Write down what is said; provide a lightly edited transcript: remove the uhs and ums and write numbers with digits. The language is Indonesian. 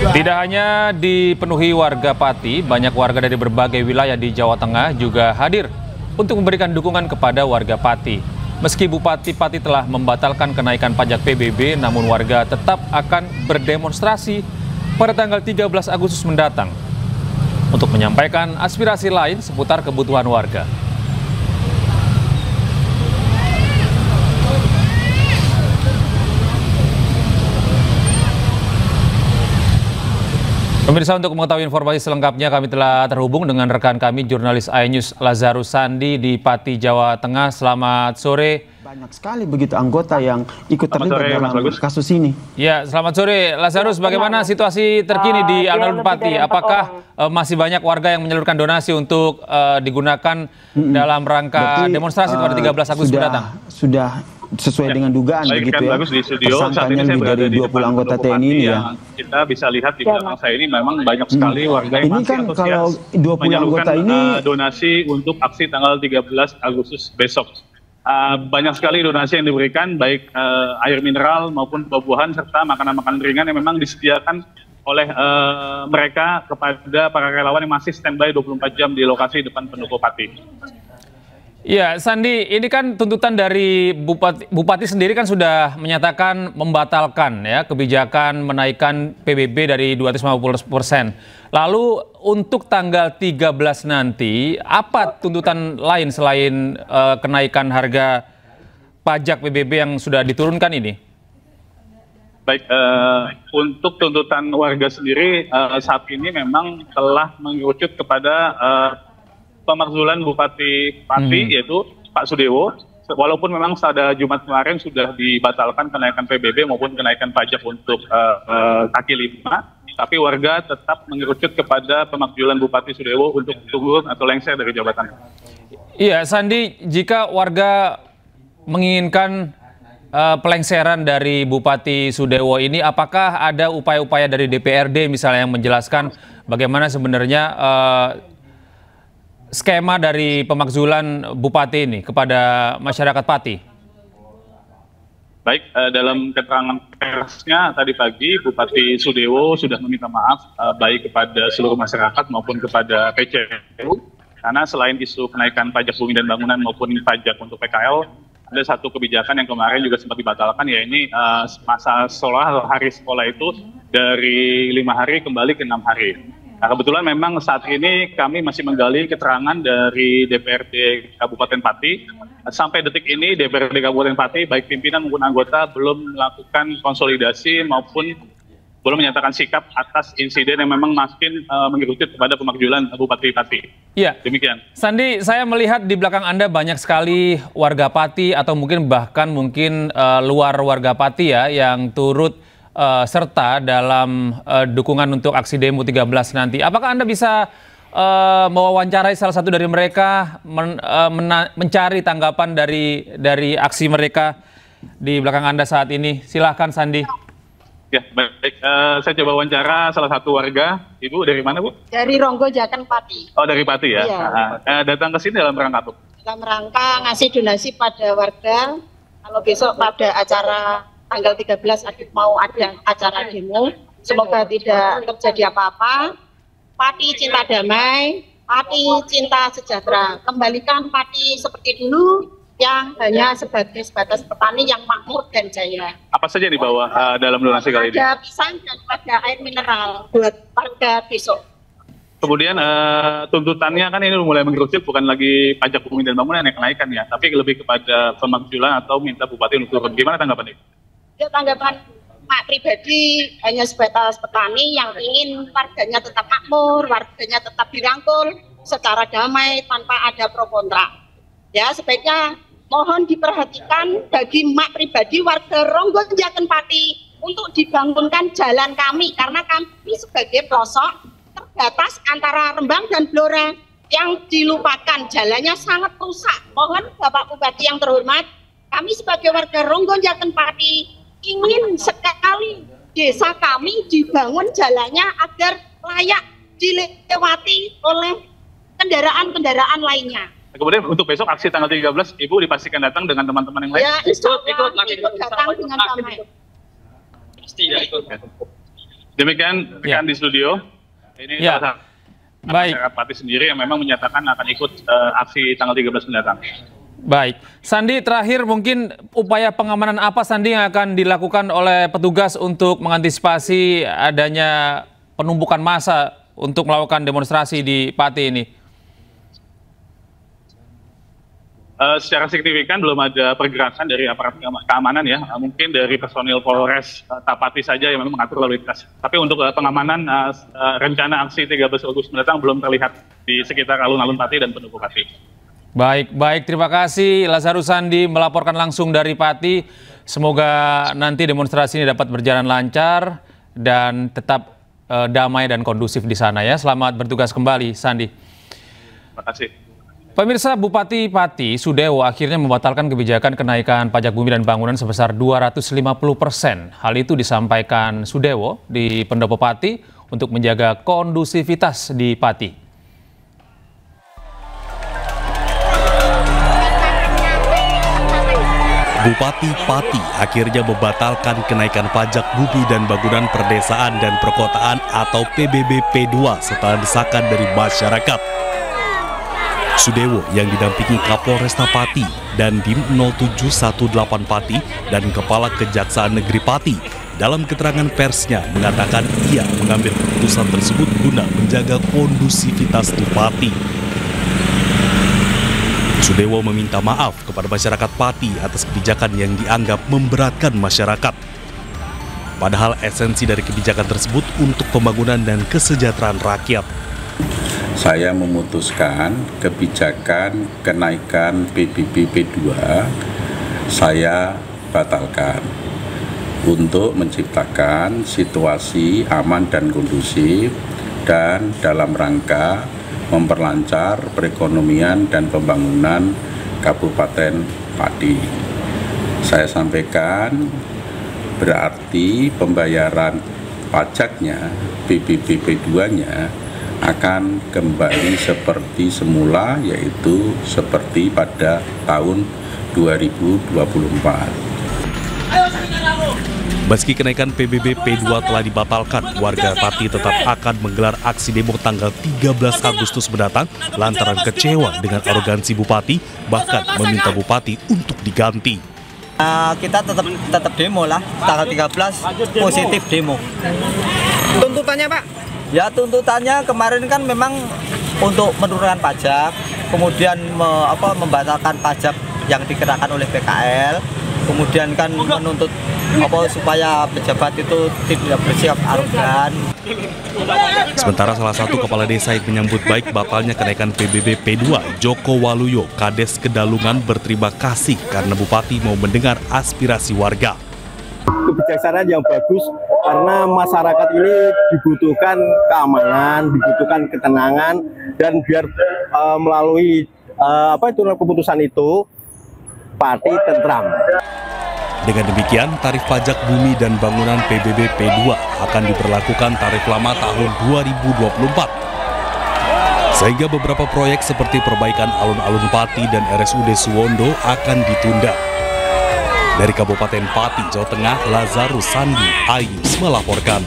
Tidak hanya dipenuhi warga Pati, banyak warga dari berbagai wilayah di Jawa Tengah juga hadir untuk memberikan dukungan kepada warga Pati. Meski Bupati Pati telah membatalkan kenaikan pajak PBB, namun warga tetap akan berdemonstrasi pada tanggal 13 Agustus mendatang untuk menyampaikan aspirasi lain seputar kebutuhan warga. Pemirsa, untuk mengetahui informasi selengkapnya kami telah terhubung dengan rekan kami jurnalis iNews Lazarus Sandi di Pati, Jawa Tengah. Selamat sore. Banyak sekali begitu anggota yang ikut terlibat dalam kasus ini. Ya, selamat sore Lazarus. Bagaimana situasi terkini di alun-alun Pati? Apakah masih banyak warga yang menyalurkan donasi untuk digunakan dalam rangka demonstrasi pada 13 Agustus mendatang? Sudah sesuai dengan dugaan begitu ya. Bagus di studio. Saat ini saya berada di 20 anggota TNI ini ya. Kita bisa lihat di belakang saya ini memang banyak sekali warga yang masih antusias kalau 20 anggota ini donasi untuk aksi tanggal 13 Agustus besok. Banyak sekali donasi yang diberikan, baik air mineral maupun buah-buahan serta makanan-makanan ringan yang memang disediakan oleh mereka kepada para relawan yang masih standby 24 jam di lokasi depan pendopo Pati. Ya, Sandi, ini kan tuntutan dari Bupati sendiri kan sudah menyatakan membatalkan ya kebijakan menaikkan PBB dari 250%. Lalu untuk tanggal 13 nanti, apa tuntutan lain selain kenaikan harga pajak PBB yang sudah diturunkan ini? Baik, untuk tuntutan warga sendiri saat ini memang telah mengerucut kepada pemakzulan Bupati Pati yaitu Pak Sudewo, walaupun memang pada Jumat kemarin sudah dibatalkan kenaikan PBB maupun kenaikan pajak untuk kaki lima, tapi warga tetap mengerucut kepada pemakzulan Bupati Sudewo untuk turun atau lengser dari jabatan. Iya, Sandi, jika warga menginginkan pelengseran dari Bupati Sudewo ini, apakah ada upaya-upaya dari DPRD misalnya yang menjelaskan bagaimana sebenarnya skema dari pemakzulan Bupati ini kepada masyarakat Pati? Baik, dalam keterangan persnya tadi pagi Bupati Sudewo sudah meminta maaf baik kepada seluruh masyarakat maupun kepada PCU, karena selain isu kenaikan pajak bumi dan bangunan maupun pajak untuk PKL, ada satu kebijakan yang kemarin juga sempat dibatalkan, yaitu masa sekolah atau hari sekolah itu dari 5 hari kembali ke 6 hari. Nah, kebetulan memang saat ini kami masih menggali keterangan dari DPRD Kabupaten Pati. Sampai detik ini DPRD Kabupaten Pati, baik pimpinan maupun anggota, belum melakukan konsolidasi maupun belum menyatakan sikap atas insiden yang memang makin mengerucut kepada pemakzulan Bupati Pati. Iya. Demikian. Sandi, saya melihat di belakang Anda banyak sekali warga Pati atau mungkin luar warga Pati ya yang turut serta dalam dukungan untuk aksi demo 13 nanti. Apakah Anda bisa mewawancarai salah satu dari mereka, mencari tanggapan dari aksi mereka di belakang Anda saat ini? Silahkan, Sandi. Ya, baik. Saya coba wawancara salah satu warga. Ibu dari mana, Bu? Dari Ronggojaken, Pati. Oh, dari Pati ya? Iya. Datang ke sini dalam rangka apa? Dalam rangka ngasih donasi pada warga. Kalau besok pada acara tanggal 13 mau ada acara demo, semoga tidak terjadi apa-apa. Pati cinta damai, Pati cinta sejahtera. Kembalikan Pati seperti dulu yang hanya sebatas petani yang makmur dan jaya. Apa saja dibawa dalam donasi kali ini? Ada pisang dan ada air mineral buat warga besok. Kemudian tuntutannya kan ini mulai mengerucut, bukan lagi pajak bumi dan bangunan yang kenaikan ya, tapi lebih kepada pemakzulan atau minta Bupati untuk turun. Gimana tanggapan ini? Ya, tanggapan Mak pribadi hanya sebatas petani yang ingin warganya tetap makmur, warganya tetap dirangkul secara damai tanpa ada pro kontra. Ya, sebaiknya mohon diperhatikan bagi Mak pribadi warga Ronggojaken Pati untuk dibangunkan jalan kami, karena kami sebagai pelosok terbatas antara Rembang dan Blora yang dilupakan, jalannya sangat rusak. Mohon Bapak Bupati yang terhormat, kami sebagai warga Ronggojaken Pati ingin sekali desa kami dibangun jalannya agar layak dilewati oleh kendaraan-kendaraan lainnya. Kemudian untuk besok aksi tanggal 13, Ibu dipastikan datang dengan teman-teman yang lain? Ya, ikut datang dengan damai. Pasti ya ikut. Demikian rekan di studio. Ini salah satu masyarakat Pati sendiri yang memang menyatakan akan ikut aksi tanggal 13 mendatang. Baik, Sandi, terakhir mungkin upaya pengamanan apa, Sandi, yang akan dilakukan oleh petugas untuk mengantisipasi adanya penumpukan massa untuk melakukan demonstrasi di Pati ini? Secara signifikan belum ada pergerakan dari aparat keamanan ya, mungkin dari personil Polres Tapati saja yang memang mengatur lalu lintas. Tapi untuk pengamanan rencana aksi 13 Agustus mendatang belum terlihat di sekitar alun-alun Pati dan Pendopo Pati. Baik, terima kasih Lazarus Sandi melaporkan langsung dari Pati. Semoga nanti demonstrasi ini dapat berjalan lancar dan tetap damai dan kondusif di sana ya. Selamat bertugas kembali, Sandi. Terima kasih. Pemirsa, Bupati Pati Sudewo akhirnya membatalkan kebijakan kenaikan pajak bumi dan bangunan sebesar 250%. Hal itu disampaikan Sudewo di Pendopo Pati untuk menjaga kondusivitas di Pati. Bupati Pati akhirnya membatalkan kenaikan pajak bumi dan bangunan perdesaan dan perkotaan atau PBB P2 setelah desakan dari masyarakat. Sudewo yang didampingi Kapolresta Pati dan Dim 0718 Pati dan Kepala Kejaksaan Negeri Pati dalam keterangan persnya mengatakan ia mengambil keputusan tersebut guna menjaga kondusivitas di Pati. Sudewo meminta maaf kepada masyarakat Pati atas kebijakan yang dianggap memberatkan masyarakat. Padahal esensi dari kebijakan tersebut untuk pembangunan dan kesejahteraan rakyat. Saya memutuskan kebijakan kenaikan PBB P2 saya batalkan untuk menciptakan situasi aman dan kondusif dan dalam rangka memperlancar perekonomian dan pembangunan Kabupaten Pati. Saya sampaikan berarti pembayaran pajaknya, PBB P2-nya akan kembali seperti semula, yaitu seperti pada tahun 2024. Meski kenaikan PBB P2 telah dibatalkan, warga Pati tetap akan menggelar aksi demo tanggal 13 Agustus mendatang lantaran kecewa dengan arogansi Bupati, bahkan meminta Bupati untuk diganti. Kita tetap demo lah, tanggal 13 positif demo. Tuntutannya Pak? Ya tuntutannya kemarin kan memang untuk menurunkan pajak, kemudian membatalkan pajak yang dikenakan oleh PKL, kemudian kan menuntut supaya pejabat itu tidak bersikap arogan. Sementara salah satu kepala desa yang menyambut baik batalnya kenaikan PBB P2, Joko Waluyo, Kades Kedalungan, berterima kasih karena Bupati mau mendengar aspirasi warga. Kebijaksanaan yang bagus karena masyarakat ini dibutuhkan keamanan, dibutuhkan ketenangan, dan biar melalui keputusan itu Pati tentram. Dengan demikian, tarif pajak bumi dan bangunan PBB P2 akan diberlakukan tarif lama tahun 2024. Sehingga beberapa proyek seperti perbaikan alun-alun Pati dan RSUD Suwondo akan ditunda. Dari Kabupaten Pati, Jawa Tengah, Lazarus Sandi, Ayus melaporkan.